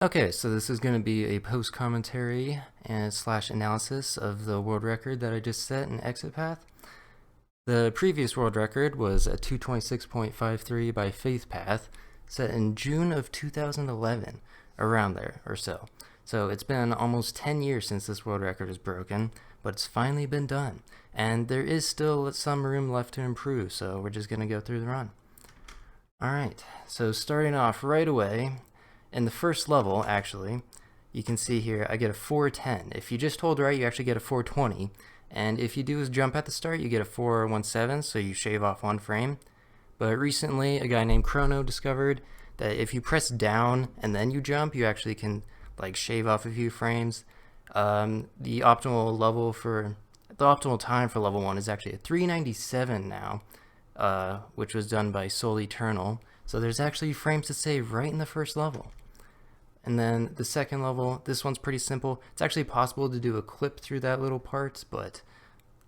Okay, so this is going to be a post commentary and slash analysis of the world record that I just set in exit path. The previous world record was a 226.53 by Faith Path, set in June of 2011, around there or so. So it's been almost 10 years since this world record was broken, but it's finally been done. And there is still some room left to improve, so we're just going to go through the run. Alright, so starting off right away, in the first level, actually, you can see here I get a 410. If you just hold right, you actually get a 420. And if you do is jump at the start, you get a 417, so you shave off one frame. But recently, a guy named Chrono discovered that if you press down and then you jump, you actually can like shave off a few frames. The optimal time for level 1 is actually a 397 now, which was done by Soul Eternal. So there's actually frames to save right in the first level. And then the second level, this one's pretty simple. It's actually possible to do a clip through that little part, but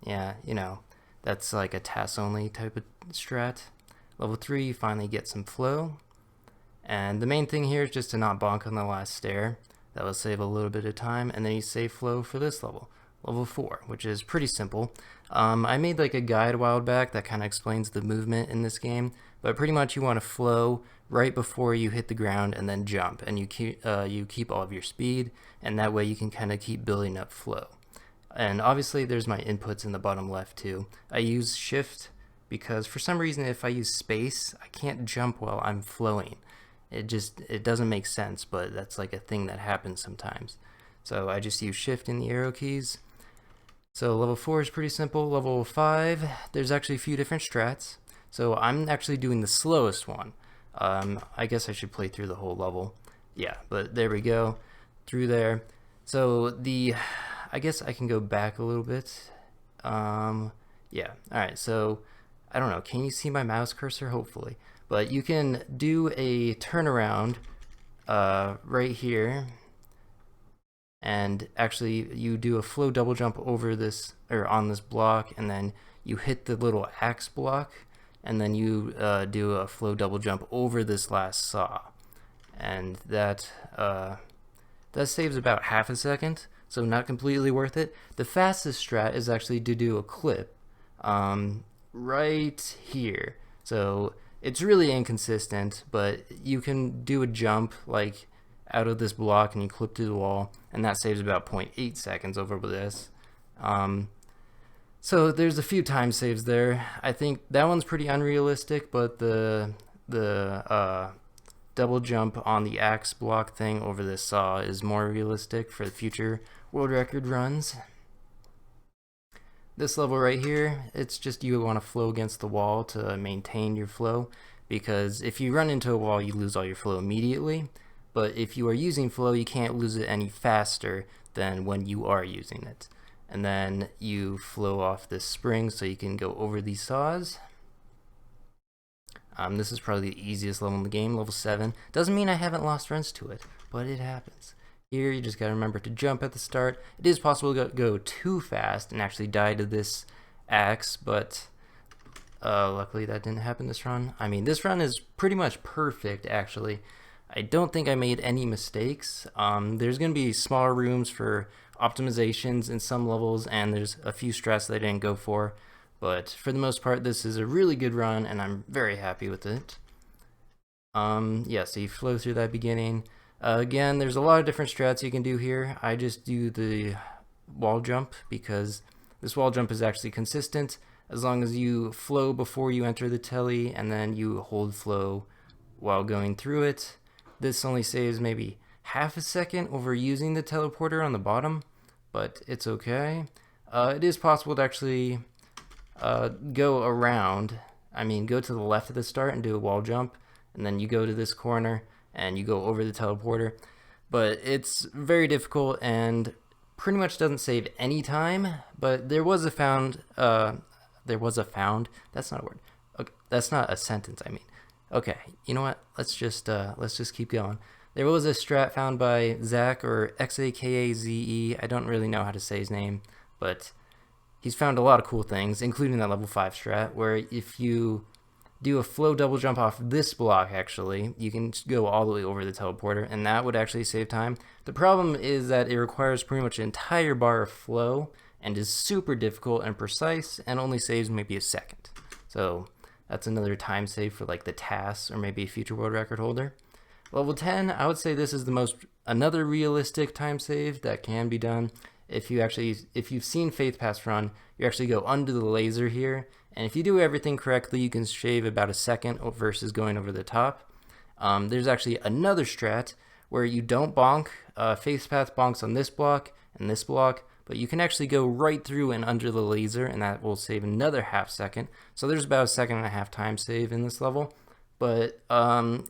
yeah, that's like a TAS only type of strat. Level 3, you finally get some flow. And the main thing here is just to not bonk on the last stair. That will save a little bit of time, and then you save flow for this level. Level 4, which is pretty simple. I made like a guide a while back that kind of explains the movement in this game, but pretty much you want to flow right before you hit the ground and then jump, and you keep all of your speed, and that way you can kind of keep building up flow. And obviously there's my inputs in the bottom left too. I use shift because for some reason if I use space, I can't jump while I'm flowing. It doesn't make sense, but that's like a thing that happens sometimes. So I just use shift in the arrow keys. So level 4 is pretty simple. Level 5, there's actually a few different strats. So I'm actually doing the slowest one. I guess I should play through the whole level. Yeah, but there we go. Through there. So I guess I can go back a little bit. Yeah, alright, so I don't know. Can you see my mouse cursor? Hopefully. But you can do a turnaround right here. And actually you do a flow double jump over this, or on this block, and then you hit the little axe block, and then you do a flow double jump over this last saw, and that saves about half a second, so not completely worth it. The fastest strat is actually to do a clip right here. So it's really inconsistent, but you can do a jump like out of this block and you clip through the wall, and that saves about 0.8 seconds over this. So there's a few time saves there. I think that one's pretty unrealistic, but the double jump on the axe block thing over this saw is more realistic for the future world record runs. This level right here, it's just you want to flow against the wall to maintain your flow, because if you run into a wall you lose all your flow immediately. But if you are using flow, you can't lose it any faster than when you are using it. And then you flow off this spring so you can go over these saws. This is probably the easiest level in the game, level 7. Doesn't mean I haven't lost runs to it, but it happens. Here you just gotta remember to jump at the start. It is possible to go too fast and actually die to this axe, but luckily that didn't happen this run. I mean, this run is pretty much perfect actually. I don't think I made any mistakes. There's going to be smaller rooms for optimizations in some levels, and there's a few strats that I didn't go for. But for the most part, this is a really good run, and I'm very happy with it. Yeah, so you flow through that beginning. Again, there's a lot of different strats you can do here. I just do the wall jump because this wall jump is actually consistent as long as you flow before you enter the telly, and then you hold flow while going through it. This only saves maybe half a second over using the teleporter on the bottom, but it's okay. It is possible to actually go around. I mean, go to the left at the start and do a wall jump, and then you go to this corner and you go over the teleporter. But it's very difficult and pretty much doesn't save any time. But there was a found. That's not a word. Okay, that's not a sentence. I mean. Okay, you know what? Let's just keep going. There was a strat found by Zach, or Xakaze. I don't really know how to say his name, but he's found a lot of cool things, including that level 5 strat, where if you do a flow double jump off this block, actually, you can go all the way over the teleporter, and that would actually save time. The problem is that it requires pretty much an entire bar of flow and is super difficult and precise and only saves maybe a second. So that's another time save for like the tasks or maybe a future world record holder. Level 10, I would say this is another realistic time save that can be done. If you've seen Faith Pass Run, you actually go under the laser here, and if you do everything correctly, you can shave about a second versus going over the top. There's actually another strat where you don't bonk. Faith Pass bonks on this block and this block, but you can actually go right through and under the laser, and that will save another half second. So there's about a second and a half time save in this level. But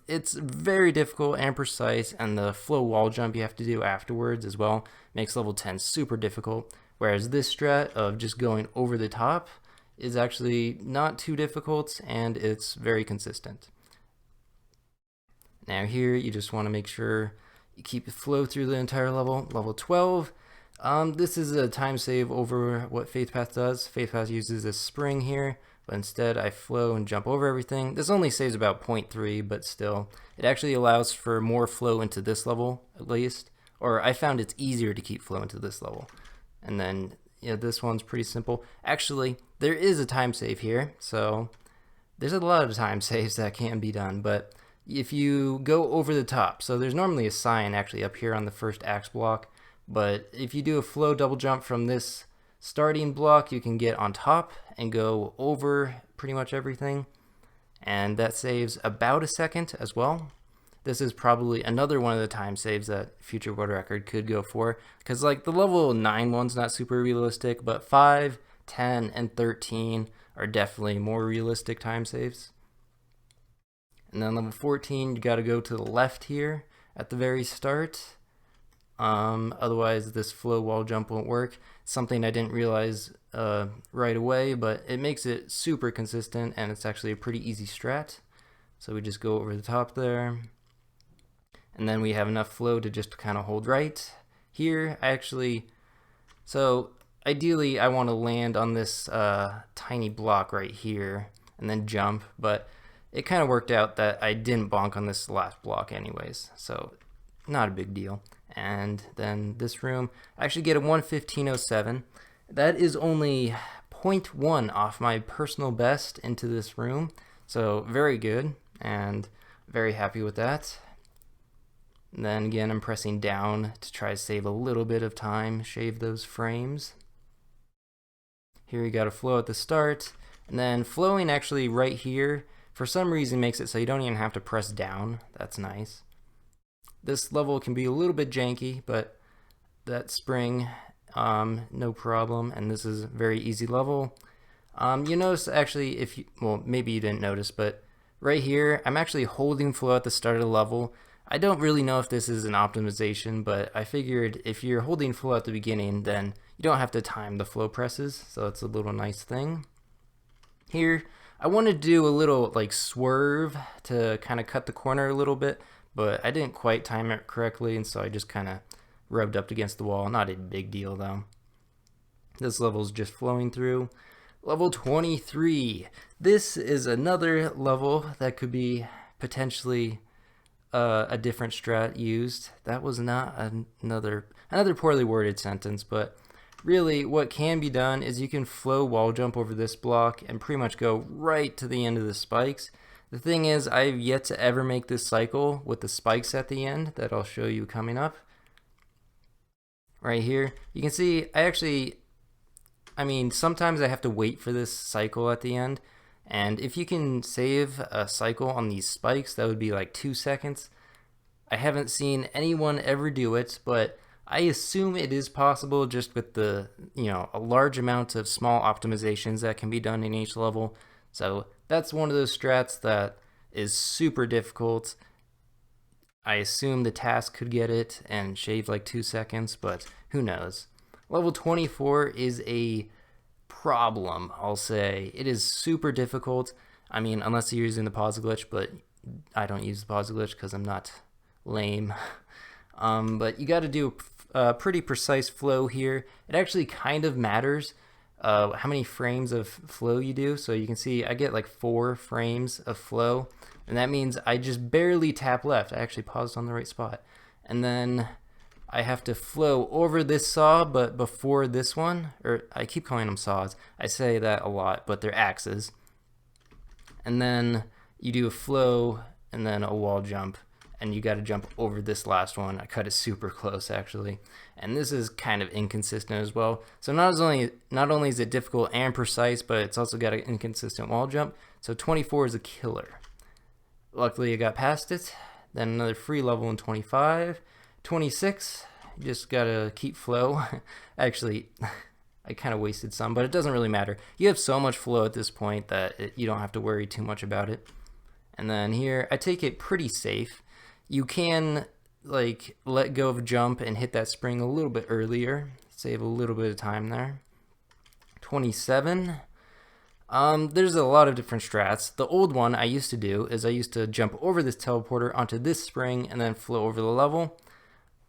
it's very difficult and precise, and the flow wall jump you have to do afterwards as well makes level 10 super difficult, whereas this strat of just going over the top is actually not too difficult, and it's very consistent. Now here you just want to make sure you keep the flow through the entire level. Level 12, this is a time save over what Faith Path does. Faith Path uses this spring here, but instead I flow and jump over everything. This only saves about 0.3, but still, it actually allows for more flow into this level, at least. Or I found it's easier to keep flow into this level. And then, yeah, this one's pretty simple. Actually, there is a time save here, so there's a lot of time saves that can be done, but if you go over the top, so there's normally a sign actually up here on the first axe block, but if you do a flow double jump from this starting block, you can get on top and go over pretty much everything, and that saves about a second as well. This is probably another one of the time saves that future world record could go for, because like the level 9 one's not super realistic, but 5, 10, and 13 are definitely more realistic time saves. And then level 14, you got to go to the left here at the very start. Otherwise this flow wall jump won't work. Something I didn't realize right away, but it makes it super consistent, and it's actually a pretty easy strat. So we just go over the top there, and then we have enough flow to just kind of hold right. Here, so ideally I want to land on this tiny block right here and then jump, but it kind of worked out that I didn't bonk on this last block anyways, so not a big deal. And then this room, I actually get a 1:15:07. That is only 0.1 off my personal best into this room, so very good and very happy with that. And then again, I'm pressing down to try to save a little bit of time, shave those frames. Here you got a flow at the start, and then flowing actually right here for some reason makes it so you don't even have to press down. That's nice. This level can be a little bit janky, but that spring, no problem, and this is a very easy level. You notice actually, well, maybe you didn't notice, but right here, I'm actually holding flow at the start of the level. I don't really know if this is an optimization, but I figured if you're holding flow at the beginning, then you don't have to time the flow presses, so it's a little nice thing. Here, I want to do a little like swerve to kind of cut the corner a little bit, but I didn't quite time it correctly, and so I just kind of rubbed up against the wall. Not a big deal though. This level is just flowing through. Level 23. This is another level that could be potentially a different strat used. That was not another poorly worded sentence, but really what can be done is you can flow wall jump over this block and pretty much go right to the end of the spikes. The thing is, I've yet to ever make this cycle with the spikes at the end that I'll show you coming up. Right here, you can see sometimes I have to wait for this cycle at the end, and if you can save a cycle on these spikes, that would be like 2 seconds. I haven't seen anyone ever do it, but I assume it is possible just with the, a large amount of small optimizations that can be done in each level. So that's one of those strats that is super difficult. I assume the task could get it and shave like 2 seconds, but who knows. Level 24 is a problem, I'll say. It is super difficult. I mean, unless you're using the pause glitch, but I don't use the pause glitch because I'm not lame. But you got to do a pretty precise flow here. It actually kind of matters. how many frames of flow you do. So you can see I get like 4 frames of flow, and that means I just barely tap left. I actually paused on the right spot. And then I have to flow over this saw, but before this one, or I keep calling them saws. I say that a lot, but they're axes. And then you do a flow and then a wall jump, and you got to jump over this last one. I cut it super close actually, and this is kind of inconsistent as well. So not only is it difficult and precise, but it's also got an inconsistent wall jump. So 24 is a killer. Luckily I got past it. Then another free level in 25. 26, you just gotta keep flow. Actually, I kind of wasted some, but it doesn't really matter. You have so much flow at this point that you don't have to worry too much about it. And then here, I take it pretty safe. You can like let go of jump and hit that spring a little bit earlier, save a little bit of time there. 27. There's a lot of different strats. The old one I used to do is I used to jump over this teleporter onto this spring and then flow over the level.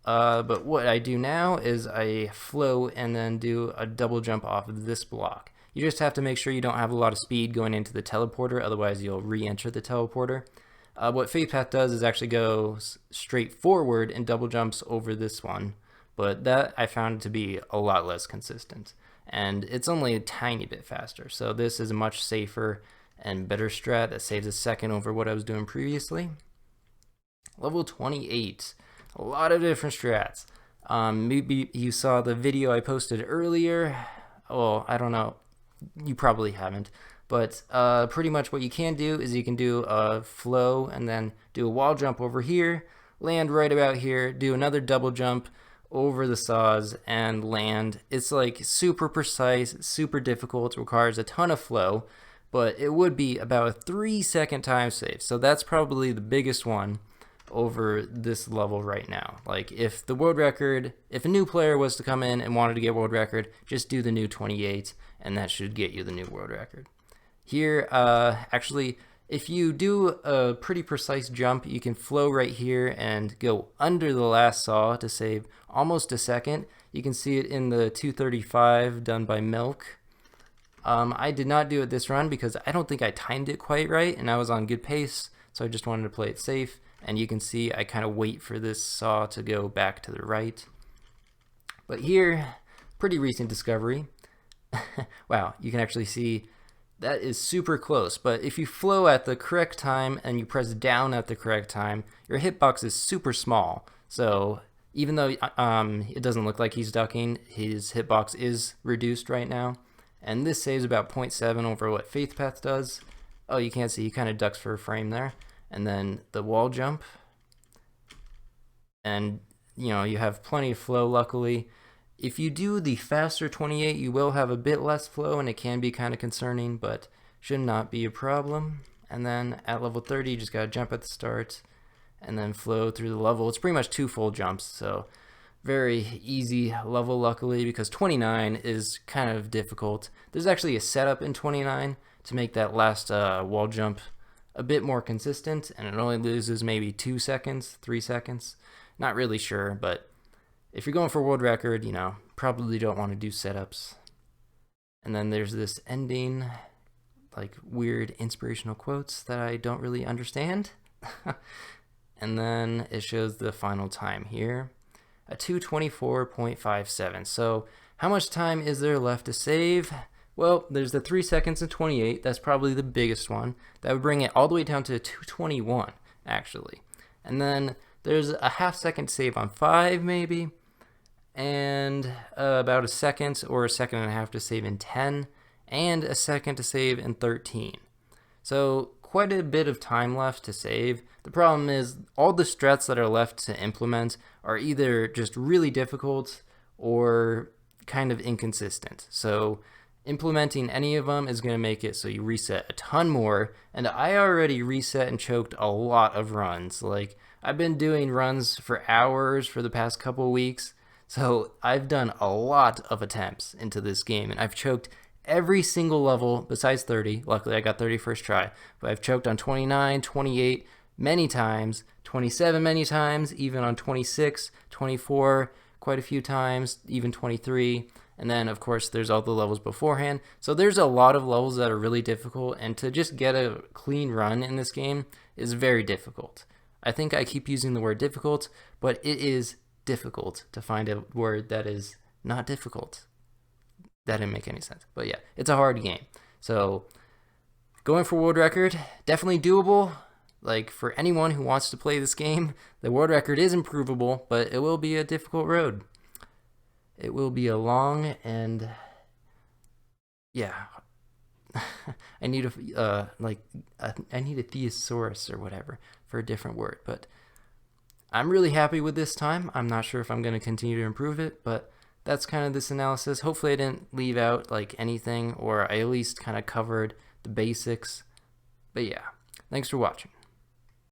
But what I do now is I flow and then do a double jump off of this block. You just have to make sure you don't have a lot of speed going into the teleporter, otherwise you'll re-enter the teleporter. What Faith Path does is actually go straight forward and double jumps over this one, but that I found to be a lot less consistent, and it's only a tiny bit faster. So this is a much safer and better strat that saves a second over what I was doing previously. Level 28, a lot of different strats. Maybe you saw the video I posted earlier. Well, I don't know, you probably haven't. But pretty much what you can do is you can do a flow and then do a wall jump over here, land right about here, do another double jump over the saws and land. It's like super precise, super difficult, requires a ton of flow, but it would be about a 3-second time save. So that's probably the biggest one over this level right now. Like if the world record, if a new player was to come in and wanted to get world record, just do the new 28 and that should get you the new world record. Here, actually, if you do a pretty precise jump, you can flow right here and go under the last saw to save almost a second. You can see it in the 235 done by Milk. I did not do it this run because I don't think I timed it quite right and I was on good pace, so I just wanted to play it safe. And you can see I kind of wait for this saw to go back to the right. But here, pretty recent discovery. Wow, you can actually see that is super close, but if you flow at the correct time and you press down at the correct time, your hitbox is super small. So even though it doesn't look like he's ducking, his hitbox is reduced right now. And this saves about 0.7 over what Faith Path does. Oh, you can't see, he kind of ducks for a frame there. And then the wall jump. And you know, you have plenty of flow luckily. If you do the faster 28, you will have a bit less flow and it can be kind of concerning, but should not be a problem. And then at level 30, you just gotta jump at the start and then flow through the level. It's pretty much 2 full jumps, so very easy level luckily, because 29 is kind of difficult. There's actually a setup in 29 to make that last wall jump a bit more consistent, and it only loses maybe 2 seconds, 3 seconds. Not really sure, but if you're going for world record, you know, probably don't want to do setups. And then there's this ending, like weird inspirational quotes that I don't really understand. And then it shows the final time here, a 2:24.57. So how much time is there left to save? Well, there's the 3 seconds and 28. That's probably the biggest one. That would bring it all the way down to 2:21, actually. And then there's a half-second save on 5, maybe, and about a second or a second and a half to save in 10, and a second to save in 13. So quite a bit of time left to save. The problem is all the strats that are left to implement are either just really difficult or kind of inconsistent. So implementing any of them is going to make it so you reset a ton more, and I already reset and choked a lot of runs. Like, I've been doing runs for hours for the past couple weeks, so I've done a lot of attempts into this game, and I've choked every single level besides 30. Luckily I got 30 first try, but I've choked on 29, 28 many times, 27 many times, even on 26, 24 quite a few times, even 23. And then, of course, there's all the levels beforehand. So there's a lot of levels that are really difficult, and to just get a clean run in this game is very difficult. I think I keep using the word difficult, but it is difficult to find a word that is not difficult. That didn't make any sense. But yeah, it's a hard game. So going for world record, definitely doable. Like, for anyone who wants to play this game, the world record is improvable, but it will be a difficult road. It will be a long and, yeah, I need I need a thesaurus or whatever for a different word. But I'm really happy with this time. I'm not sure if I'm going to continue to improve it, but that's kind of this analysis. Hopefully I didn't leave out like anything, or I at least kind of covered the basics. But yeah, thanks for watching.